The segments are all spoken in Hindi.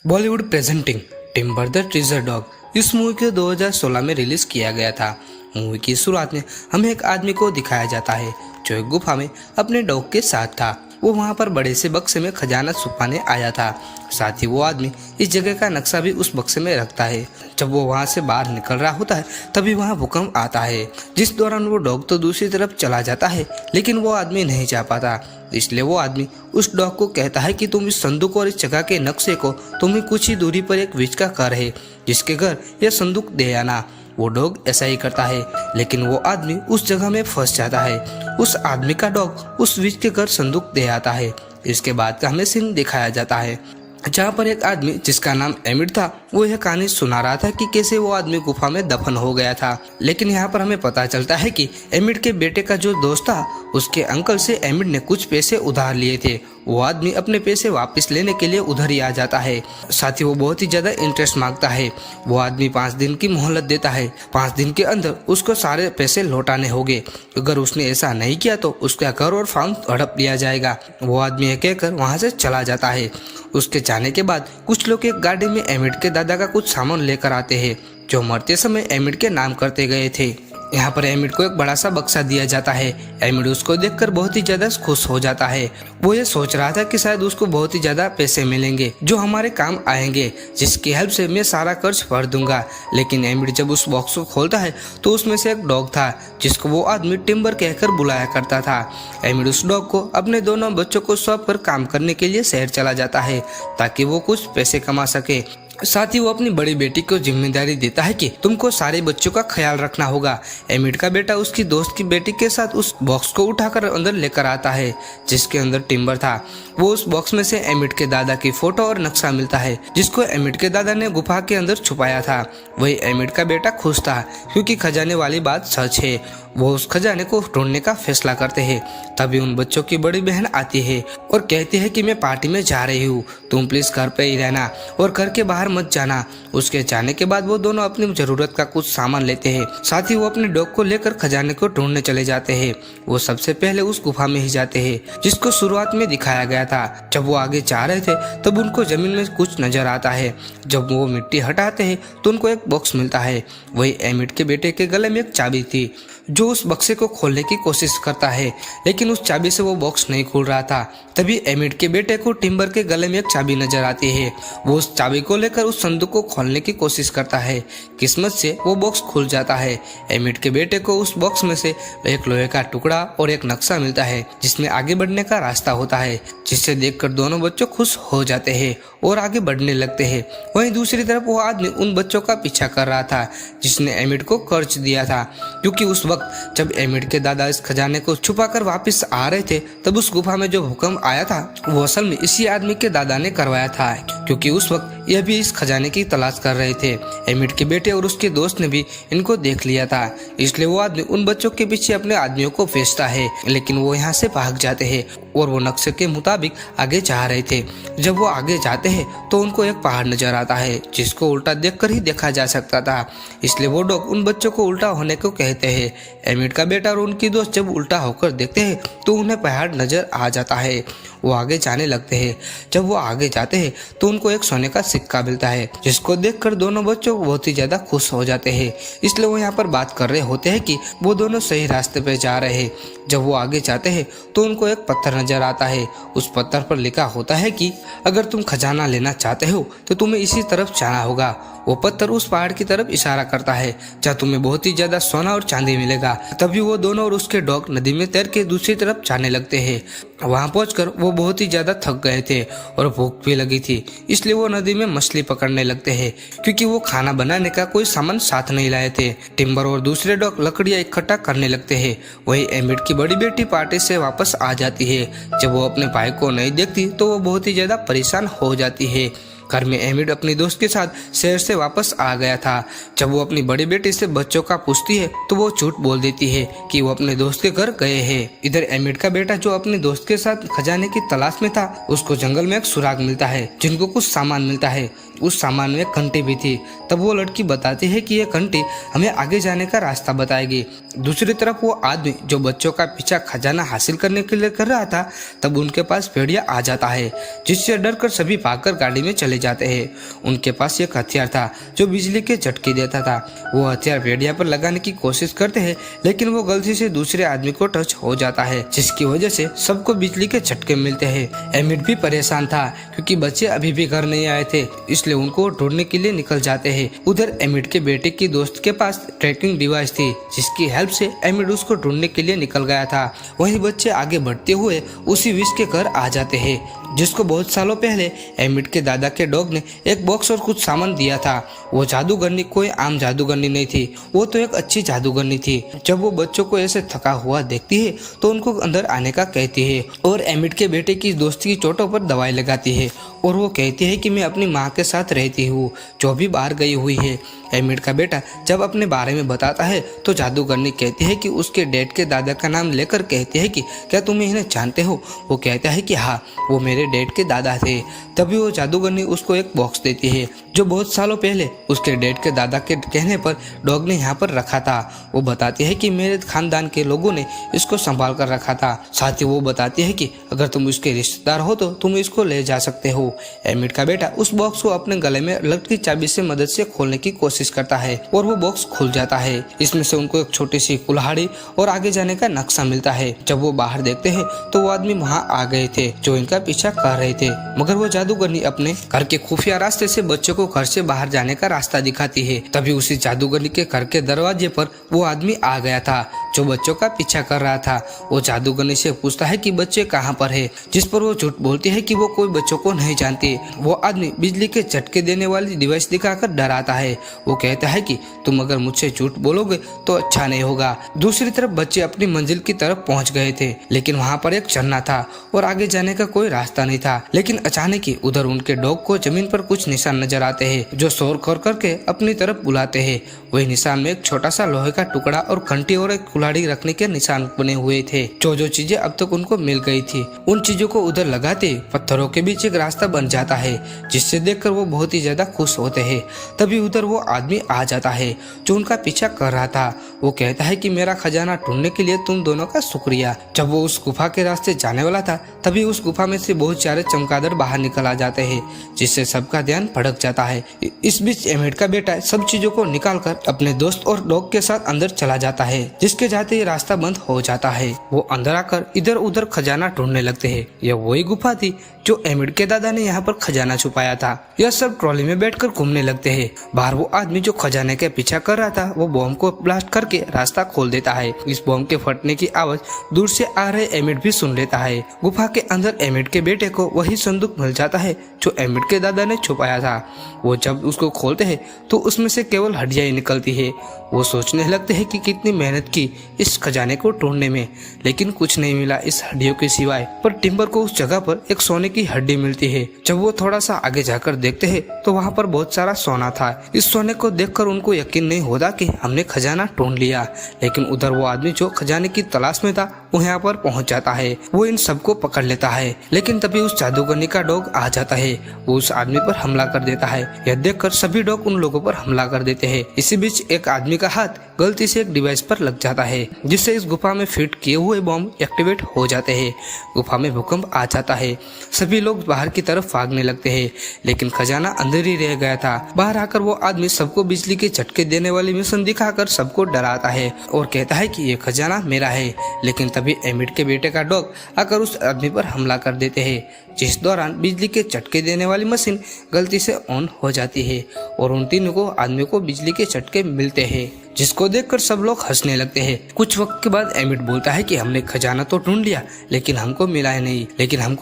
Bollywood presenting timber the treasure dog. इस मूवी को 2016 में रिलीज किया गया था। मूवी की शुरुआत में हमें एक आदमी को दिखाया जाता है जो एक गुफा में अपने डॉग के साथ था। वो वहाँ पर बड़े से बक्से में खजाना छुपाने आया था। साथ ही वो आदमी इस जगह का नक्शा भी उस बक्से में रखता है। जब वो वहाँ से बाहर निकल रहा होता है तभी वहाँ भूकंप आता है, जिस दौरान वो डॉग तो दूसरी तरफ चला जाता है, लेकिन वो आदमी नहीं जा पाता। इसलिए वो आदमी उस डॉग को कहता है कि तुम इस संदूक और इस जगह के नक्शे को तुम्हें कुछ ही दूरी पर एक विच का घर है, जिसके घर यह संदूक दे आना। वो डॉग ऐसा ही करता है, लेकिन वो आदमी उस जगह में फंस जाता है। उस आदमी का डॉग उस विच के घर संदूक दे आता है। इसके बाद का हमें सीन दिखाया जाता है जहाँ पर एक आदमी जिसका नाम एमिड था, वो यह कहानी सुना रहा था कि कैसे वो आदमी गुफा में दफन हो गया था। लेकिन यहाँ पर हमें पता चलता है कि एमिड के बेटे का जो दोस्त था, उसके अंकल से एमिड ने कुछ पैसे उधार लिए थे। वो आदमी अपने पैसे वापस लेने के लिए उधर ही आ जाता है। साथ ही वो बहुत ही ज्यादा इंटरेस्ट मांगता है। वो आदमी 5 दिन की मोहलत देता है। 5 दिन के अंदर उसको सारे पैसे लौटाने होंगे। अगर उसने ऐसा नहीं किया तो उसका घर और फार्म हड़प लिया जाएगा। वो आदमी ये कहकर वहाँ से चला जाता है। उसके जाने के बाद कुछ लोग एक गाड़ी में एमिड के दादा का कुछ सामान लेकर आते हैं, जो मरते समय एमिड के नाम करते गए थे। यहाँ पर एमिड को एक बड़ा सा बक्सा दिया जाता है। एमिड उसको देखकर बहुत ही ज्यादा खुश हो जाता है। वो ये सोच रहा था कि शायद उसको बहुत ही ज्यादा पैसे मिलेंगे जो हमारे काम आएंगे, जिसकी हेल्प से मैं सारा कर्ज भर दूंगा। लेकिन एमिड जब उस बॉक्स को खोलता है तो उसमें से एक डॉग था, जिसको वो आदमी टिम्बर कहकर बुलाया करता था। एमिड उस डॉग को अपने दोनों बच्चों को सौंप कर काम करने के लिए शहर चला जाता है, ताकि वो कुछ पैसे कमा सके। साथ ही वो अपनी बड़ी बेटी को जिम्मेदारी देता है कि तुमको सारे बच्चों का ख्याल रखना होगा। एमिड का बेटा उसकी दोस्त की बेटी के साथ उस बॉक्स को उठाकर अंदर लेकर आता है, जिसके अंदर टिम्बर था। वो उस बॉक्स में से एमिड के दादा की फोटो और नक्शा मिलता है, जिसको एमिड के दादा ने गुफा के अंदर छुपाया था। वही एमिड का बेटा खुश था, क्योंकि खजाने वाली बात सच है। वो उस खजाने को ढूंढने का फैसला करते हैं। तभी उन बच्चों की बड़ी बहन आती है और कहती है कि मैं पार्टी में जा रही हूँ, तुम प्लीज घर पे ही रहना और घर के बाहर मत जाना। उसके जाने के बाद वो दोनों अपनी जरूरत का कुछ सामान लेते हैं। साथ ही वो अपने डॉग को लेकर खजाने को ढूंढने चले जाते हैं। वो सबसे पहले उस गुफा में ही जाते हैं, जिसको शुरुआत में दिखाया गया था। जब वो आगे जा रहे थे तब उनको जमीन में कुछ नजर आता है। जब वो मिट्टी हटाते हैं तो उनको एक बॉक्स मिलता है। वही एमिड के बेटे के गले में एक चाबी थी, जो उस बक्से को खोलने की कोशिश करता है, लेकिन उस चाबी से वो बॉक्स नहीं खुल रहा था। तभी एमिड के बेटे को टिम्बर के गले में एक चाबी नजर आती है। वो उस चाबी को लेकर उस संदूक को खोलने की कोशिश करता है। किस्मत से वो बॉक्स खुल जाता है। एमिड के बेटे को उस बॉक्स में से एक लोहे का टुकड़ा और एक नक्शा मिलता है, जिसमें आगे बढ़ने का रास्ता होता है, जिसे देखकर दोनों बच्चों खुश हो जाते हैं और आगे बढ़ने लगते हैं। वहीं दूसरी तरफ वो आदमी उन बच्चों का पीछा कर रहा था जिसने एमिड को कर्ज दिया था, क्योंकि उस वक्त जब एमिड के दादा इस खजाने को छुपाकर वापस आ रहे थे तब उस गुफा में जो भूकंप आया था वो असल में इसी आदमी के दादा ने करवाया था, क्योंकि उस वक्त यह भी इस खजाने की तलाश कर रहे थे। एमिड के बेटे और उसके दोस्त ने भी इनको देख लिया था, इसलिए वो आदमी उन बच्चों के पीछे अपने आदमियों को भेजता है, लेकिन वो यहाँ से भाग जाते हैं और वो नक्शे के मुताबिक आगे जा रहे थे। जब वो आगे जाते हैं तो उनको एक पहाड़ नजर आता है, जिसको उल्टा देखकर ही देखा जा सकता था, इसलिए वो डॉग उन बच्चों को उल्टा होने को कहते हैं। एमिड का बेटा और उनकी दोस्त जब उल्टा होकर देखते हैं तो उन्हें पहाड़ नजर आ जाता है। वो आगे जाने लगते हैं। जब वो आगे जाते हैं तो उनको एक सोने का सिक्का मिलता है, जिसको देखकर दोनों बच्चों बहुत ही ज्यादा खुश हो जाते हैं। इसलिए वो यहाँ पर बात कर रहे होते हैं कि वो दोनों सही रास्ते पे जा रहे हैं। जब वो आगे जाते हैं तो उनको एक पत्थर नजर आता है। उस पत्थर पर लिखा होता है कि अगर तुम खजाना लेना चाहते हो तो तुम्हें इसी तरफ जाना होगा। वो पत्थर उस पहाड़ की तरफ इशारा करता है जहाँ तुम्हें बहुत ही ज्यादा सोना और चांदी मिलेगा। तभी वो दोनों और उसके डॉग नदी में तैर के दूसरी तरफ जाने लगते हैं। वहां पहुंचकर वो बहुत ही ज्यादा थक गए थे और भूख भी लगी थी, इसलिए वो नदी में मछली पकड़ने लगते हैं, क्योंकि वो खाना बनाने का कोई सामान साथ नहीं लाए थे। टिम्बर और दूसरे डॉग लकड़ियां इकट्ठा करने लगते हैं। वही एमिड की बड़ी बेटी पार्टी से वापस आ जाती है। जब वो अपने भाई को नहीं देखती तो वो बहुत ही ज्यादा परेशान हो जाती है। घर में एमिड अपनी दोस्त के साथ शहर से वापस आ गया था। जब वो अपनी बड़ी बेटी से बच्चों का पूछती है तो वो झूठ बोल देती है कि वो अपने दोस्त के घर गए हैं। इधर एमिड का बेटा जो अपने दोस्त के साथ खजाने की तलाश में था, उसको जंगल में एक सुराग मिलता है, जिनको कुछ सामान मिलता है। उस सामान में घंटी भी थी। तब वो लड़की बताती है कि यह घंटी हमें आगे जाने का रास्ता बताएगी। दूसरी तरफ वो आदमी जो बच्चों का पीछा खजाना हासिल करने के लिए कर रहा था, तब उनके पास भेड़िया आ जाता है, जिससे डरकर सभी भागकर गाड़ी में चले जाते हैं। उनके पास एक हथियार था जो बिजली के झटके देता था। वो हथियार भेड़िया पर लगाने की कोशिश करते हैं, लेकिन वो गलती से दूसरे आदमी को टच हो जाता है, जिसकी वजह से सबको बिजली के झटके मिलते हैं। एमिट भी परेशान था क्योंकि बच्चे अभी भी घर नहीं आए थे, इसलिए उनको ढूंढने के लिए निकल जाते हैं। उधर एमिट के बेटे की दोस्त के पास ट्रैकिंग डिवाइस थी, जिसकी हेल्प से एमिट उसको ढूंढने के लिए निकल गया था। वहीं बच्चे आगे बढ़ते हुए उसी विश के घर आ जाते हैं, जिसको बहुत सालों पहले एमिट के दादा के डॉग ने एक बॉक्स और कुछ सामान दिया था। वो जादूगरनी कोई आम जादूगरनी नहीं थी, वो तो एक अच्छी जादूगरनी थी। जब वो बच्चों को ऐसे थका हुआ देखती है तो उनको अंदर आने का कहती है और एमिट के बेटे की दोस्ती की चोटों पर दवाई लगाती है और वो कहती है कि मैं अपनी माँ के साथ रहती हूँ जो भी बाहर गई हुई है। एमिट का बेटा जब अपने बारे में बताता है तो जादूगरनी कहती है कि उसके डैड के दादा का नाम लेकर कहती है कि क्या तुम इन्हें जानते हो। वो कहता है कि हाँ, वो मेरे डैड के दादा थे। तभी वो जादूगरनी उसको एक बॉक्स देती है जो बहुत सालों पहले उसके डैड के दादा के कहने पर डॉग ने यहाँ पर रखा था। वो बताती है कि मेरे खानदान के लोगों ने इसको संभाल कर रखा था। साथ ही वो बताती है कि अगर तुम इसके रिश्तेदार हो तो तुम इसको ले जा सकते हो। एमिट का बेटा उस बॉक्स को अपने गले में लटकी चाबी से मदद से खोलने की कोशिश करता है और वो बॉक्स खुल जाता है। इसमें से उनको एक छोटी सी कुल्हाड़ी और आगे जाने का नक्शा मिलता है। जब वो बाहर देखते हैं तो वो आदमी वहाँ आ गए थे जो इनका पीछा कर रहे थे, मगर वो जादूगरनी अपने घर के खुफिया रास्ते से बच्चों को घर से बाहर जाने का रास्ता दिखाती है। तभी उसी जादूगरनी के घर के दरवाजे पर वो आदमी आ गया था जो बच्चों का पीछा कर रहा था। वो जादूगरनी से पूछता है कि बच्चे कहाँ पर है, जिस पर वो झूठ बोलती है कि वो कोई बच्चों को नहीं जानती। वो आदमी बिजली के झटके देने वाली डिवाइस दिखाकर डराता है। वो कहता है कि तुम अगर मुझसे झूठ बोलोगे तो अच्छा नहीं होगा। दूसरी तरफ बच्चे अपनी मंजिल की तरफ पहुंच गए थे, लेकिन वहां पर एक झरना था और आगे जाने का कोई रास्ता नहीं था। लेकिन अचानक ही उधर उनके डॉग को जमीन पर कुछ निशान नजर आते हैं जो शोर कर करके अपनी तरफ बुलाते हैं। वही निशान में एक छोटा सा लोहे का टुकड़ा और घंटी और एक कुल्हाड़ी रखने के निशान बने हुए थे। जो चीजें अब तक उनको मिल गई थी, उन चीजों को उधर लगाते पत्थरों के बीच एक रास्ता बन जाता है, जिससे देखकर वो बहुत ही ज्यादा खुश होते हैं। तभी उधर वो आदमी आ जाता है जो उनका पीछा कर रहा था। वो कहता है कि मेरा खजाना ढूंढने के लिए तुम दोनों का शुक्रिया। जब वो उस गुफा के रास्ते जाने वाला था तभी उस गुफा में से बहुत सारे चमगादड़ बाहर निकल आ जाते हैं, जिससे सबका ध्यान भटक जाता है। इस बीच एमिट का बेटा सब चीजों को निकालकर अपने दोस्त और डॉग के साथ अंदर चला जाता है, जिसके जाते ही रास्ता बंद हो जाता है। वो अंदर आकर इधर उधर खजाना ढूंढने लगते हैं। यह वही गुफा थी जो एमिट के दादा ने यहाँ पर खजाना छुपाया था। यह सब ट्रॉली में बैठकर घूमने लगते हैं। बाहर वो आदमी जो खजाने के पीछा कर रहा था वो बॉम्ब को ब्लास्ट करके रास्ता खोल देता है। इस बॉम्ब के फटने की आवाज दूर से आ रहे एमिट भी सुन लेता है। गुफा के अंदर एमिट के बेटे को वही संदूक मिल जाता है जो एमिट के दादा ने छुपाया था। वो जब उसको खोलते हैं तो उसमें से केवल हड्डियां ही निकलती है। वो सोचने लगते हैं कि कितनी मेहनत की इस खजाने को ढूंढने में, लेकिन कुछ नहीं मिला इस हड्डियों के सिवाय। पर टिम्बर को उस जगह पर एक सोने की हड्डी मिलती है। जब वो थोड़ा सा आगे जाकर देखते हैं तो वहाँ पर बहुत सारा सोना था। इस सोने को देखकर उनको यकीन नहीं होता कि हमने खजाना ढूंढ लिया। लेकिन उधर वो आदमी जो खजाने की तलाश में था वो यहाँ पर पहुँच जाता है। वो इन सबको पकड़ लेता है, लेकिन तभी उस जादूगरनी का डॉग आ जाता है। वो उस आदमी पर हमला कर देता है। यह देखकर सभी डॉग उन लोगों पर हमला कर देते हैं। इसी बीच एक आदमी का हाथ गलती से एक डिवाइस पर लग जाता है, जिससे इस गुफा में फिट किए हुए बॉम्ब एक्टिवेट हो जाते हैं। गुफा में भूकंप आ जाता है। सभी लोग बाहर की तरफ भागने लगते हैं, लेकिन खजाना अंदर ही रह गया था। बाहर आकर वो आदमी सबको बिजली के झटके देने वाली मिशन दिखाकर सबको डराता है और कहता है कि ये खजाना मेरा है। लेकिन तभी एमिट के बेटे का डॉग आकर उस आदमी पर हमला कर देते हैं, जिस दौरान बिजली के झटके देने वाली मशीन गलती से ऑन हो जाती है और उन तीनों को आदमी को बिजली के झटके मिलते हैं, जिसको देखकर सब लोग हंसने लगते हैं। कुछ वक्त के बाद एमिट बोलता है कि हमने खजाना तो ढूंढ लिया लेकिन हमको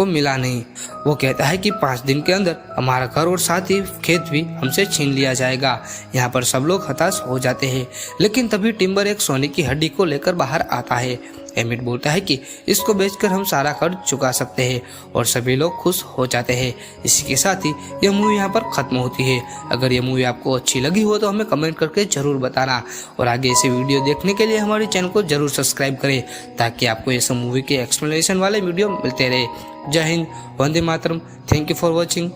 मिला नहीं। वो कहता है कि 5 दिन के अंदर हमारा घर और साथ ही खेत भी हमसे छीन लिया जाएगा। यहाँ पर सब लोग हताश हो जाते हैं, लेकिन तभी टिम्बर एक सोने की हड्डी को लेकर बाहर आता है। एमिट बोलता है कि इसको बेचकर हम सारा कर्ज चुका सकते हैं और सभी लोग खुश हो जाते हैं। इसी के साथ ही यह मूवी यहाँ पर खत्म होती है। अगर ये मूवी आपको अच्छी लगी हो तो हमें कमेंट करके जरूर बताना और आगे ऐसे वीडियो देखने के लिए हमारे चैनल को जरूर सब्सक्राइब करें, ताकि आपको ये सब मूवी के एक्सप्लेनेशन वाले वीडियो मिलते रहे। जय हिंद, वंदे मातरम। Thank you for watching.